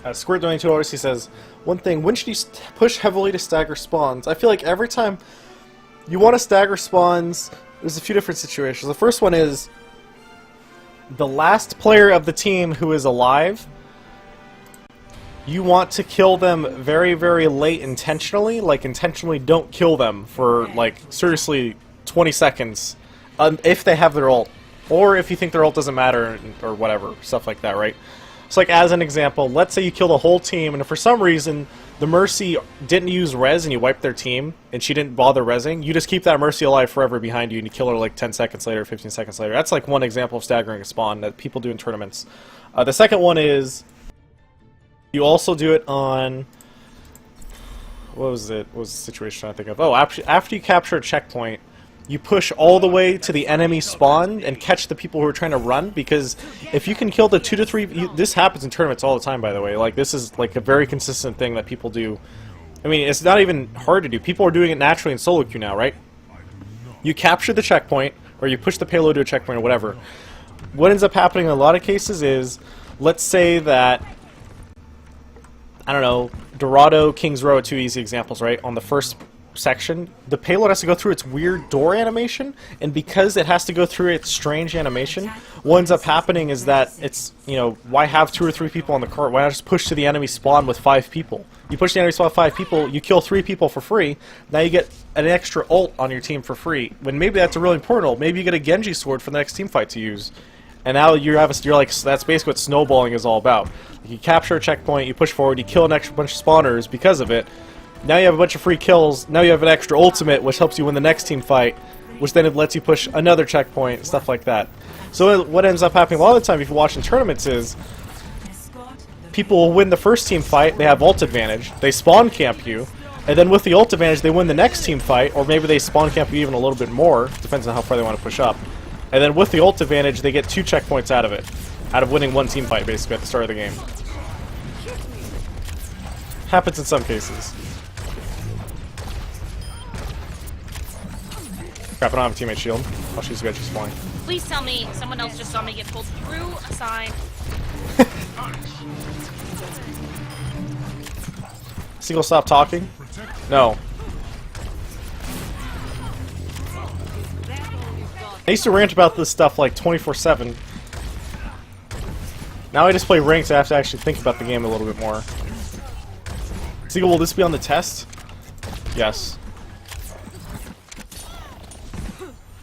Squirt22 he says, one thing, when should you push heavily to stagger spawns? I feel like every time you want to stagger spawns, there's a few different situations. The first one is the last player of the team who is alive. You want to kill them very, very late intentionally. Like, intentionally don't kill them for, like, seriously 20 seconds. If they have their ult. Or if you think their ult doesn't matter, or whatever. Stuff like that, right? So, like, as an example, let's say you kill the whole team, and if for some reason the Mercy didn't use res and you wiped their team, and she didn't bother resing, you just keep that Mercy alive forever behind you, and you kill her, like, 10 seconds later, 15 seconds later. That's, like, one example of staggering a spawn that people do in tournaments. The second one is... you also do it on... what was it? What was the situation I think of? Oh, after you capture a checkpoint, you push all the way to the enemy spawn and catch the people who are trying to run, because if you can kill the 2 to 3... this happens in tournaments all the time, by the way. Like, this is like a very consistent thing that people do. I mean, it's not even hard to do. People are doing it naturally in solo queue now, right? You capture the checkpoint, or you push the payload to a checkpoint, or whatever. What ends up happening in a lot of cases is, let's say that... I don't know, Dorado, King's Row are two easy examples, right? On the first section, the payload has to go through its weird door animation, and because it has to go through its strange animation, what ends up happening is that it's, you know, why have 2 or 3 people on the cart? Why not just push to the enemy spawn with 5 people? You push the enemy spawn with 5 people, you kill 3 people for free, now you get an extra ult on your team for free. When maybe that's a really important ult. Maybe you get a Genji sword for the next team fight to use. And now you're like, that's basically what snowballing is all about. You capture a checkpoint, you push forward, you kill an extra bunch of spawners because of it. Now you have a bunch of free kills, now you have an extra ultimate, which helps you win the next team fight, which then it lets you push another checkpoint, stuff like that. So what ends up happening a lot of the time if you're watching tournaments is, people will win the first team fight, they have ult advantage, they spawn camp you, and then with the ult advantage they win the next team fight, or maybe they spawn camp you even a little bit more, depends on how far they want to push up. And then with the ult advantage, they get 2 checkpoints out of it. Out of winning 1 team fight, basically, at the start of the game. Happens in some cases. Crap, I don't have a teammate shield. Oh, she's good, she's flying. Please tell me someone else just saw me get pulled through a sign. Seagull, stop talking? No. I used to rant about this stuff like 24/7. Now I just play ranked, so I have to actually think about the game a little bit more. Seagull, will this be on the test? Yes.